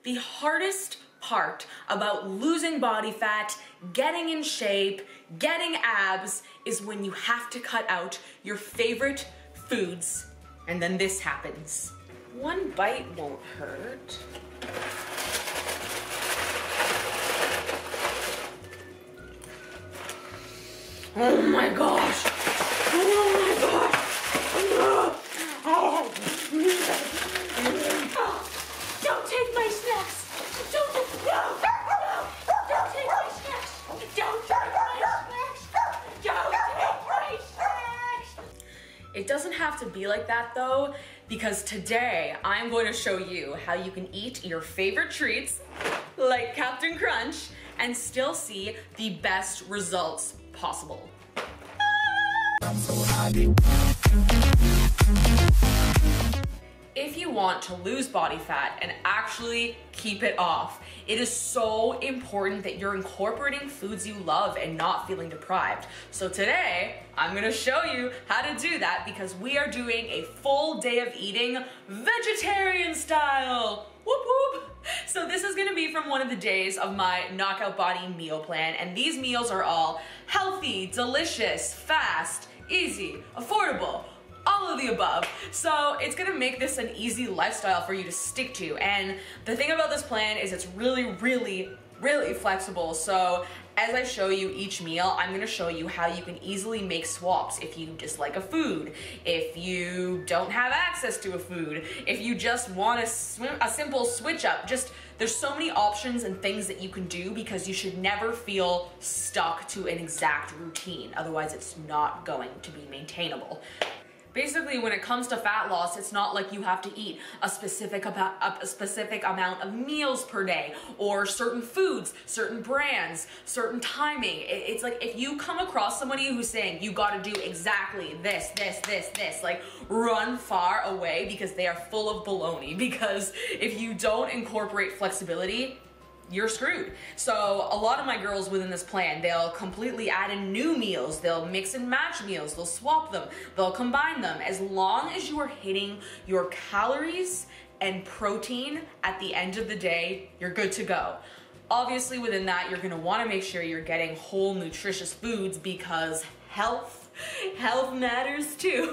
The hardest part about losing body fat, getting in shape, getting abs is when you have to cut out your favorite foods. And then this happens. One bite won't hurt. Oh my gosh. Oh my gosh. Oh. Don't take my snacks. Don't take my snacks. Don't take my snacks. Don't take my snacks. It doesn't have to be like that though, because today I'm going to show you how you can eat your favorite treats like Captain Crunch and still see the best results possible. If you want to lose body fat and actually keep it off, it is so important that you're incorporating foods you love and not feeling deprived. So today, I'm gonna show you how to do that because we are doing a full day of eating vegetarian style. Whoop whoop. So this is gonna be from one of the days of my Knockout Body meal plan, and these meals are all healthy, delicious, fast, easy, affordable, all of the above. So it's gonna make this an easy lifestyle for you to stick to. And the thing about this plan is it's really flexible. So as I show you each meal, I'm gonna show you how you can easily make swaps if you dislike a food, if you don't have access to a food, if you just want a simple switch up. Just there's so many options and things that you can do because you should never feel stuck to an exact routine. Otherwise, it's not going to be maintainable. Basically, when it comes to fat loss, it's not like you have to eat a specific amount of meals per day, or certain foods, certain brands, certain timing. It's like if you come across somebody who's saying you gotta do exactly this, like run far away because they are full of baloney. Because if you don't incorporate flexibility, you're screwed. So a lot of my girls within this plan, they'll completely add in new meals, they'll mix and match meals, they'll swap them, they'll combine them. As long as you are hitting your calories and protein at the end of the day, you're good to go. Obviously within that, you're gonna wanna make sure you're getting whole nutritious foods because health matters too.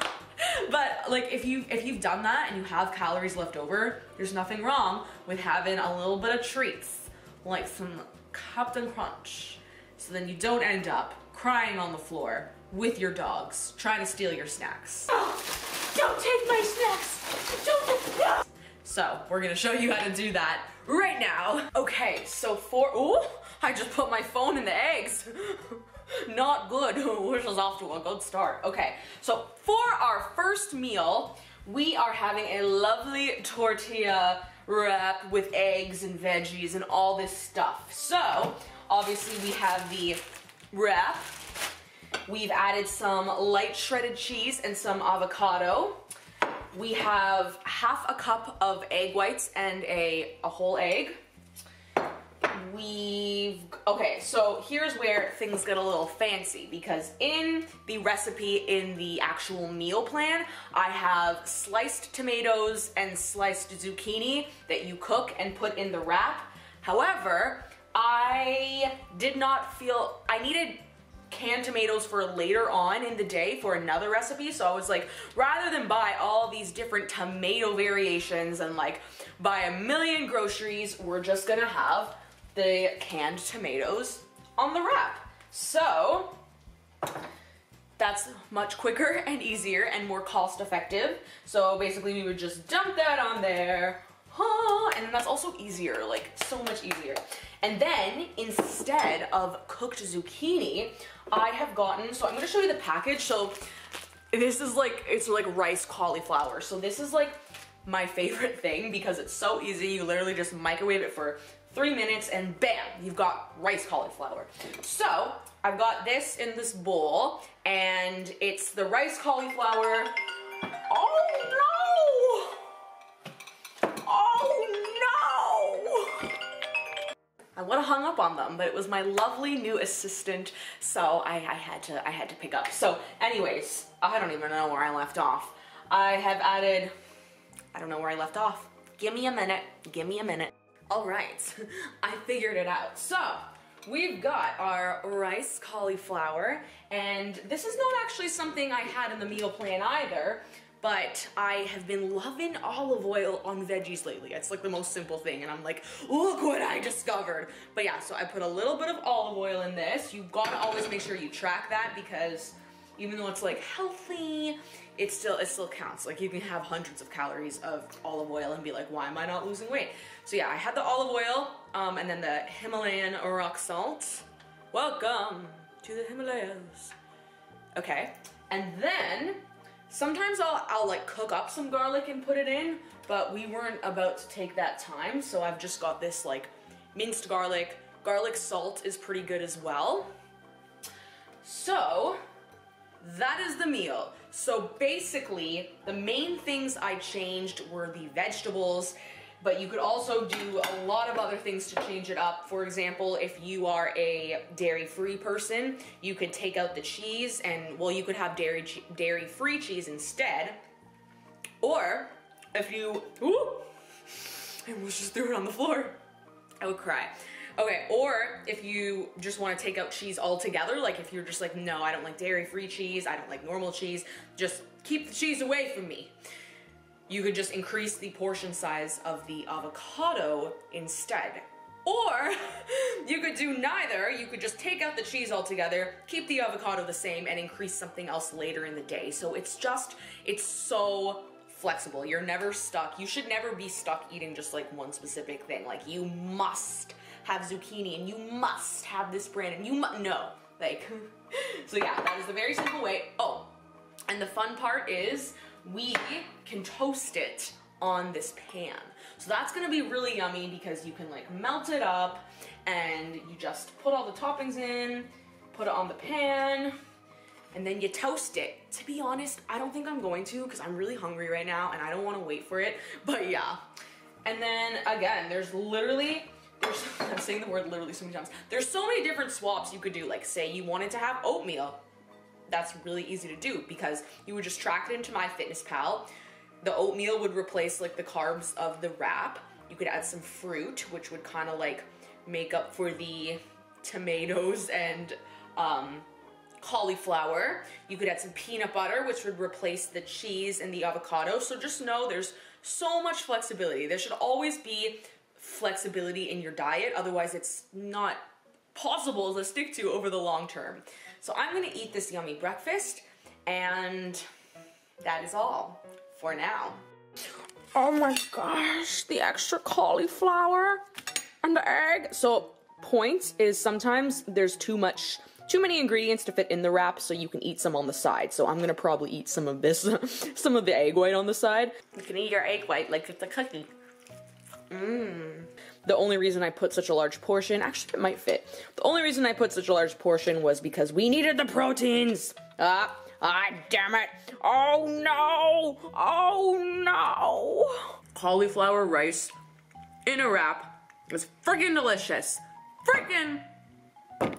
But like if you've done that and you have calories left over, there's nothing wrong with having a little bit of treats, like some Captain Crunch, so then you don't end up crying on the floor with your dogs trying to steal your snacks. Don't take my snacks! Don't. So we're gonna show you how to do that right now. Okay, so I just put my phone in the eggs. Not good, which is off to a good start. Okay, so for our first meal, we are having a lovely tortilla wrap with eggs and veggies and all this stuff. So obviously we have the wrap. We've added some light shredded cheese and some avocado. We have half a cup of egg whites and a whole egg. Okay, so here's where things get a little fancy because in the recipe in the actual meal plan, I have sliced tomatoes and sliced zucchini that you cook and put in the wrap. However, I needed canned tomatoes for later on in the day for another recipe, so I was like, rather than buy all these different tomato variations and like buy a million groceries, we're just gonna have the canned tomatoes on the wrap. So that's much quicker and easier and more cost effective. So basically we would just dump that on there. And then that's also easier, like so much easier. And then instead of cooked zucchini, I have gotten, so I'm gonna show you the package. So this is like, it's like rice cauliflower. So this is like my favorite thing because it's so easy. You literally just microwave it for 3 minutes and bam, you've got rice cauliflower. So I've got this in this bowl and it's the rice cauliflower. Oh no! Oh no! I would have hung up on them, but it was my lovely new assistant, so I had to pick up. So anyways, I don't even know where I left off. I have added, I don't know where I left off. Give me a minute, give me a minute. All right, I figured it out. So, we've got our rice cauliflower, and this is not actually something I had in the meal plan either, but I have been loving olive oil on veggies lately. It's like the most simple thing, and I'm like, look what I discovered. But yeah, so I put a little bit of olive oil in this. You've got to always make sure you track that, because even though it's like healthy, it still counts. Like, you can have hundreds of calories of olive oil and be like, why am I not losing weight? So yeah, I had the olive oil, and then the Himalayan rock salt. Welcome to the Himalayas. Okay, and then sometimes I'll like cook up some garlic and put it in, but we weren't about to take that time, so I've just got this like minced garlic. Garlic salt is pretty good as well. So that is the meal. So basically, the main things I changed were the vegetables, but you could also do a lot of other things to change it up. For example, if you are a dairy-free person, you could take out the cheese and, well, you could have dairy-free cheese instead. Or if you, I almost just threw it on the floor. I would cry. Okay, or if you just want to take out cheese altogether, like if you're just like, no, I don't like dairy-free cheese, I don't like normal cheese, just keep the cheese away from me. You could just increase the portion size of the avocado instead. Or you could do neither. You could just take out the cheese altogether, keep the avocado the same, and increase something else later in the day. So it's so flexible. You're never stuck. You should never be stuck eating just like one specific thing. Like, you must have zucchini and you must have this brand and no, like, so yeah, that is the very simple way. Oh, and the fun part is we can toast it on this pan. So that's gonna be really yummy because you can like melt it up and you just put all the toppings in, put it on the pan, and then you toast it. To be honest, I don't think I'm going to because I'm really hungry right now and I don't want to wait for it, but yeah. And then again, I'm saying the word literally so many times. There's so many different swaps you could do. Like, say you wanted to have oatmeal. That's really easy to do because you would just track it into MyFitnessPal. The oatmeal would replace like the carbs of the wrap. You could add some fruit, which would kind of like make up for the tomatoes and cauliflower. You could add some peanut butter, which would replace the cheese and the avocado. So just know there's so much flexibility. There should always be flexibility in your diet, otherwise it's not possible to stick to over the long term. So I'm gonna eat this yummy breakfast, and that is all for now. Oh my gosh, the extra cauliflower and the egg. So point is sometimes there's too many ingredients to fit in the wrap, so you can eat some on the side. So I'm gonna probably eat some of this, some of the egg white on the side. You can eat your egg white like it's a cookie. The only reason I put such a large portion, actually it might fit. The only reason I put such a large portion was because we needed the proteins. Damn it. Oh no. Oh no. Cauliflower rice in a wrap is freaking delicious. Freaking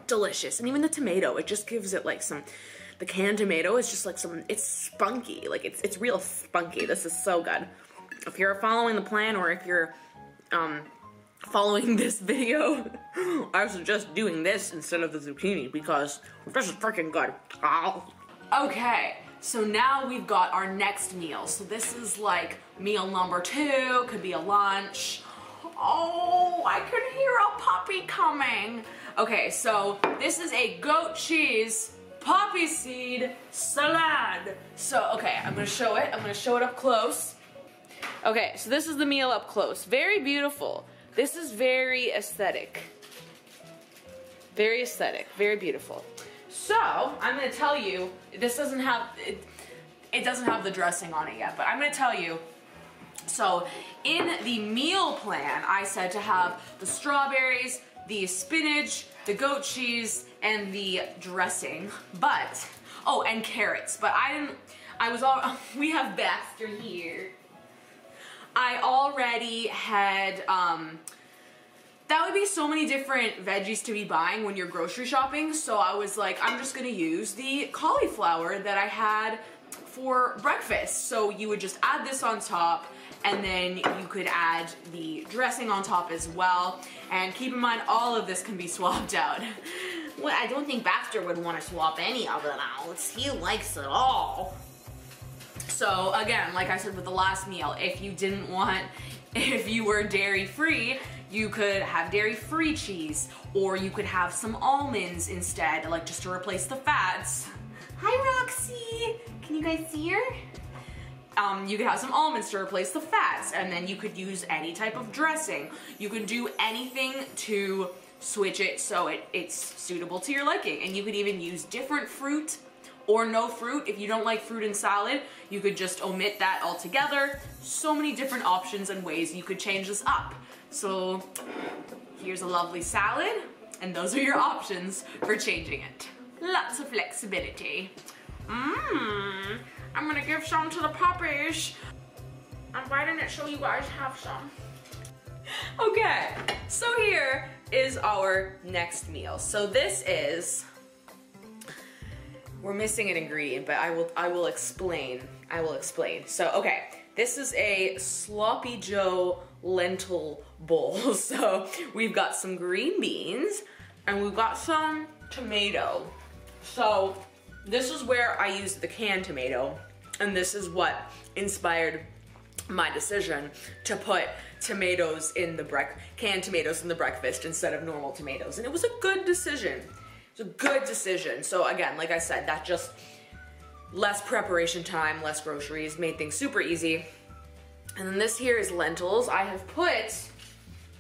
delicious. And even the tomato, it just gives it like some, the canned tomato is just like it's spunky. Like it's real spunky. This is so good. If you're following the plan, or if you're following this video, I suggest doing this instead of the zucchini because this is freaking good. Ow. Okay, so now we've got our next meal. So this is like meal number 2, could be a lunch. Oh, I can hear a puppy coming. Okay, so this is a goat cheese poppy seed salad. So, okay, I'm gonna show it. I'm gonna show it up close. Okay, so this is the meal up close. Very beautiful. This is very aesthetic. Very aesthetic, very beautiful. So, I'm gonna tell you, this doesn't have, it doesn't have the dressing on it yet, but I'm gonna tell you. So, in the meal plan, I said to have the strawberries, the spinach, the goat cheese, and the dressing, but, oh, and carrots, but we have Baxter here. I already had, that would be so many different veggies to be buying when you're grocery shopping, so I was like, I'm just gonna use the cauliflower that I had for breakfast. So you would just add this on top, and then you could add the dressing on top as well. And keep in mind, all of this can be swapped out. Well, I don't think Baxter would want to swap any of it out. He likes it all. So again, like I said with the last meal, if you were dairy-free, you could have dairy-free cheese, or you could have some almonds instead, like just to replace the fats. Hi, Roxy. Can you guys see her? You could have some almonds to replace the fats, and then you could use any type of dressing. You could do anything to switch it so it's suitable to your liking. And you could even use different fruit or no fruit. If you don't like fruit in salad, you could just omit that altogether. So many different options and ways you could change this up. So here's a lovely salad, and those are your options for changing it. Lots of flexibility. I'm gonna give some to the puppies. And why didn't it show you guys have some? Okay, so here is our next meal. So this is, we're missing an ingredient, but I will explain. So, okay, this is a Sloppy Joe lentil bowl. So we've got some green beans and we've got some tomato. So this is where I used the canned tomato, and this is what inspired my decision to put tomatoes in the canned tomatoes in the breakfast instead of normal tomatoes. And it was a good decision. It's a good decision. So again, like I said, that just less preparation time, less groceries, made things super easy. And then this here is lentils. I have put,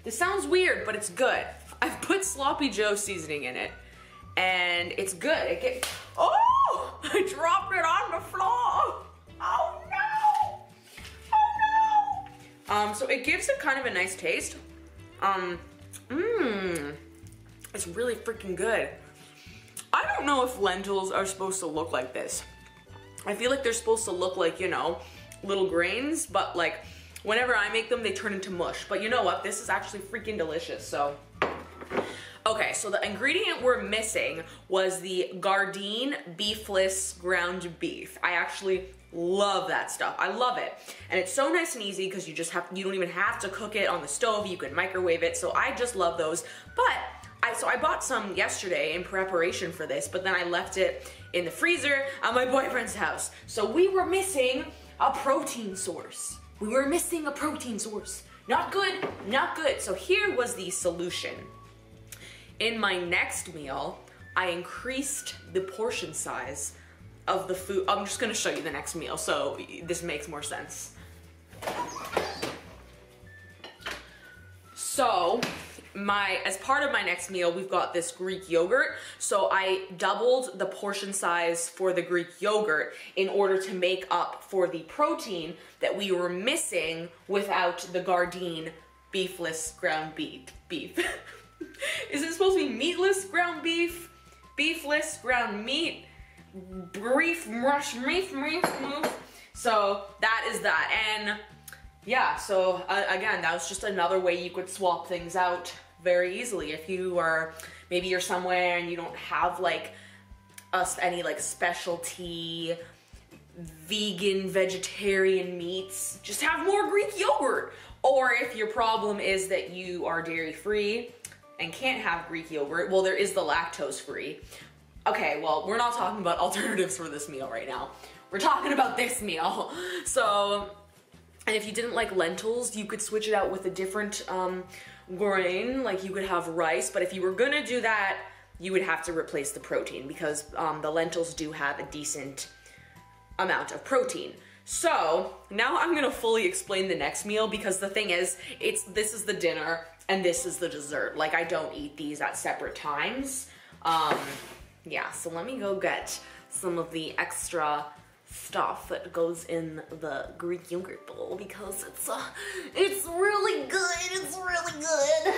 this sounds weird, but it's good. I've put Sloppy Joe seasoning in it, and it's good. Oh, I dropped it on the floor. Oh no, oh no. So it gives it kind of a nice taste. It's really freaking good. I don't know if lentils are supposed to look like this. I feel like they're supposed to look like, you know, little grains, but like whenever I make them, they turn into mush. But you know what? This is actually freaking delicious, so. Okay, so the ingredient we're missing was the Gardein beefless ground beef. I actually love that stuff. I love it. And it's so nice and easy because you don't even have to cook it on the stove. You can microwave it. So I just love those. But so I bought some yesterday in preparation for this, but then I left it in the freezer at my boyfriend's house. So we were missing a protein source. Not good, not good. So here was the solution. In my next meal, I increased the portion size of the food. I'm just gonna show you the next meal so this makes more sense. So, as part of my next meal, we've got this Greek yogurt. So I doubled the portion size for the Greek yogurt in order to make up for the protein that we were missing without the Gardein beefless ground beef. Is it supposed to be meatless ground beef, beefless ground meat, beef. So that is that. And yeah, so again, that was just another way you could swap things out very easily. If you are, maybe you're somewhere and you don't have like any like specialty vegan, vegetarian meats, just have more Greek yogurt. Or if your problem is that you are dairy free and can't have Greek yogurt, well, there is the lactose free. Okay, well, we're not talking about alternatives for this meal right now. We're talking about this meal. So, and if you didn't like lentils, you could switch it out with a different grain, like you could have rice, but if you were gonna do that, you would have to replace the protein because the lentils do have a decent amount of protein. So, now I'm gonna fully explain the next meal because the thing is, this is the dinner and this is the dessert. Like, I don't eat these at separate times. Yeah, so let me go get some of the extra stuff that goes in the Greek yogurt bowl because it's really good,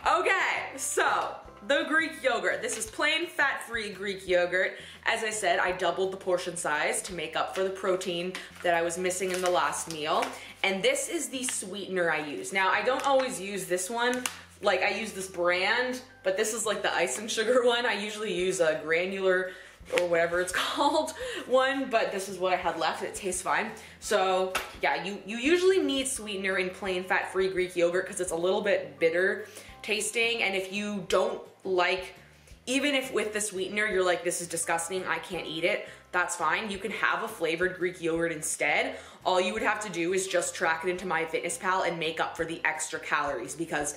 Okay, so the Greek yogurt. This is plain fat-free Greek yogurt. As I said, I doubled the portion size to make up for the protein that I was missing in the last meal. And this is the sweetener I use. Now, I don't always use this one. Like, I use this brand, but this is like the icing sugar one. I usually use a granular or whatever it's called one, but this is what I had left. It tastes fine. So yeah, you usually need sweetener in plain fat-free Greek yogurt because it's a little bit bitter tasting, and if you don't like, even if with the sweetener you're like, this is disgusting, I can't eat it, that's fine. You can have a flavored Greek yogurt instead. All you would have to do is just track it into MyFitnessPal and make up for the extra calories, because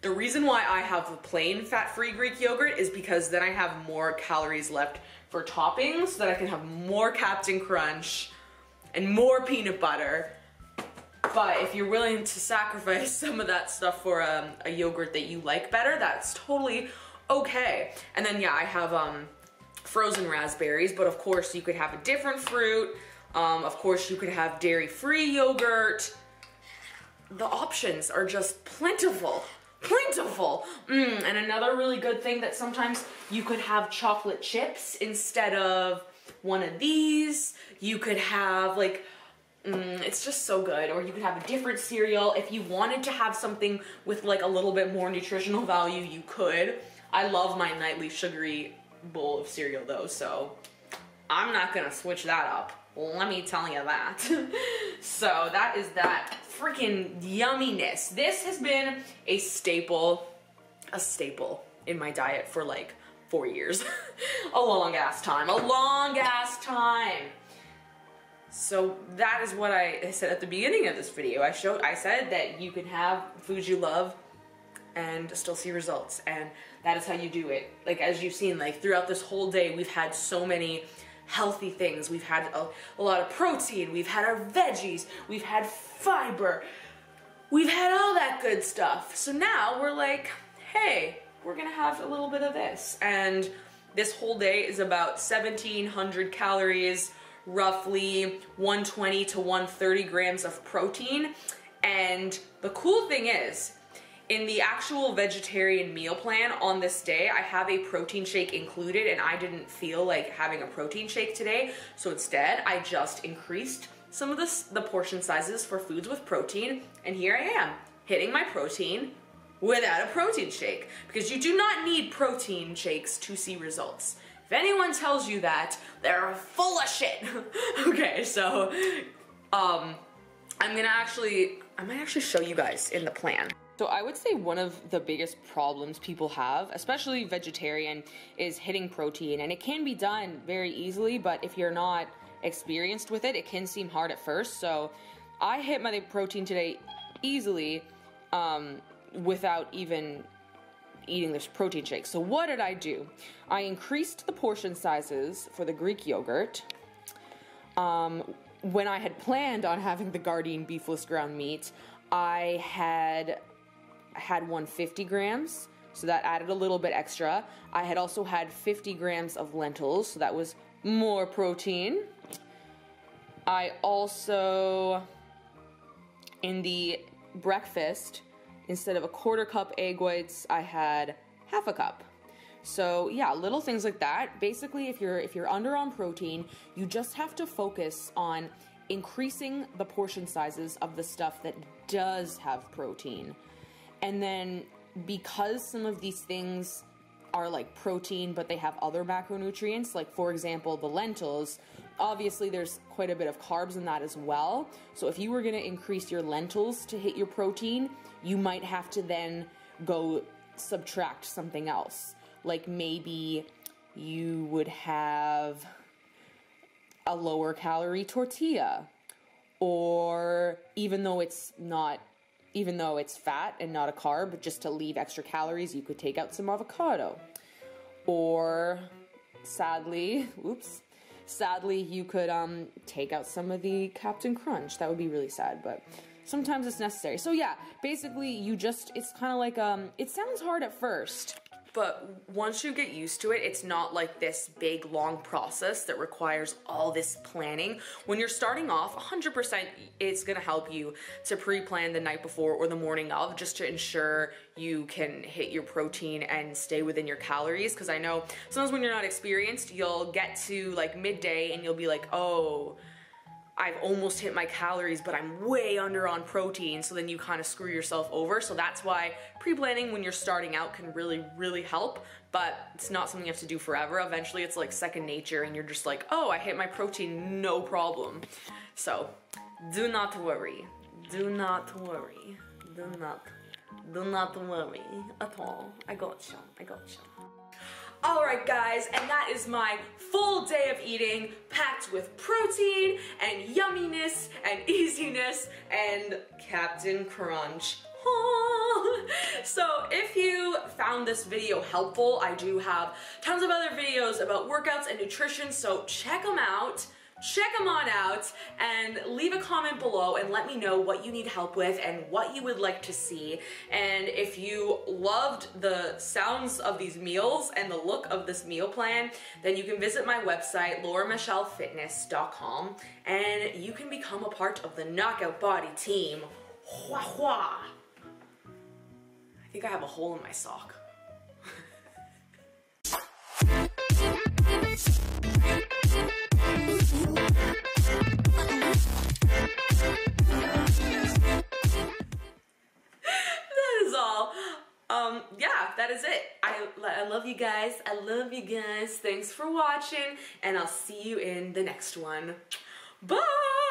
the reason why I have a plain fat-free Greek yogurt is because then I have more calories left for toppings, so that I can have more Captain Crunch and more peanut butter. But if you're willing to sacrifice some of that stuff for a yogurt that you like better, that's totally okay. And then yeah, I have frozen raspberries, but of course you could have a different fruit. Of course you could have dairy-free yogurt. The options are just plentiful. Plentiful. And another really good thing that sometimes you could have chocolate chips instead of one of these. You could have like, it's just so good. Or you could have a different cereal. If you wanted to have something with like a little bit more nutritional value, you could. I love my nightly sugary bowl of cereal though, so I'm not gonna switch that up. Let me tell you that. So that is that freaking yumminess. This has been a staple in my diet for like 4 years. A long ass time. So that is what I said at the beginning of this video. I said that you can have foods you love and still see results, and that is how you do it. Like, as you've seen, like throughout this whole day, we've had so many healthy things. We've had a lot of protein, we've had our veggies, we've had fiber, we've had all that good stuff. So now we're like, hey, we're gonna have a little bit of this. And this whole day is about 1,700 calories, roughly 120 to 130 grams of protein. And the cool thing is, in the actual vegetarian meal plan on this day, I have a protein shake included, and I didn't feel like having a protein shake today. So instead, I just increased some of the portion sizes for foods with protein, and here I am, hitting my protein without a protein shake, because you do not need protein shakes to see results. If anyone tells you that, they're full of shit. Okay, so I might actually show you guys in the plan. So I would say one of the biggest problems people have, especially vegetarian, is hitting protein. And it can be done very easily, but if you're not experienced with it, it can seem hard at first. So I hit my protein today easily without even eating this protein shake. So what did I do? I increased the portion sizes for the Greek yogurt. When I had planned on having the Gardein beefless ground meat, I had 150 grams, so that added a little bit extra. I had also had 50 grams of lentils, so that was more protein. I also, in the breakfast, instead of a 1/4 cup egg whites, I had 1/2 cup. So yeah, little things like that. Basically, if you're under on protein, you just have to focus on increasing the portion sizes of the stuff that does have protein. And then, because some of these things are like protein, but they have other macronutrients, like for example, the lentils, obviously there's quite a bit of carbs in that as well. So if you were gonna increase your lentils to hit your protein, you might have to then go subtract something else. Like maybe you would have a lower calorie tortilla, or even though it's fat and not a carb, but just to leave extra calories, you could take out some avocado. Or sadly, you could take out some of the Captain Crunch. That would be really sad, but sometimes it's necessary. So yeah, basically it's kind of like, it sounds hard at first, but once you get used to it, it's not like this big, long process that requires all this planning. When you're starting off, 100% it's gonna help you to pre-plan the night before or the morning of, just to ensure you can hit your protein and stay within your calories. Because I know sometimes when you're not experienced, you'll get to like midday and you'll be like, oh, I've almost hit my calories, but I'm way under on protein, so then you kind of screw yourself over. So that's why pre-planning when you're starting out can really, really help, but it's not something you have to do forever. Eventually it's like second nature and you're just like, oh, I hit my protein, no problem. So do not worry. Do not worry. Do not worry at all. I got you. I got you. Alright guys, and that is my full day of eating, packed with protein and yumminess and easiness and Captain Crunch. So if you found this video helpful, I do have tons of other videos about workouts and nutrition, so check them out. Check them on out and leave a comment below and let me know what you need help with and what you would like to see. And if you loved the sounds of these meals and the look of this meal plan, then you can visit my website, lauramichellefitness.com, and you can become a part of the Knockout Body team. Hua hua. I think I have a hole in my sock. Yeah, that is it. I love you guys. I love you guys. Thanks for watching, and I'll see you in the next one. Bye!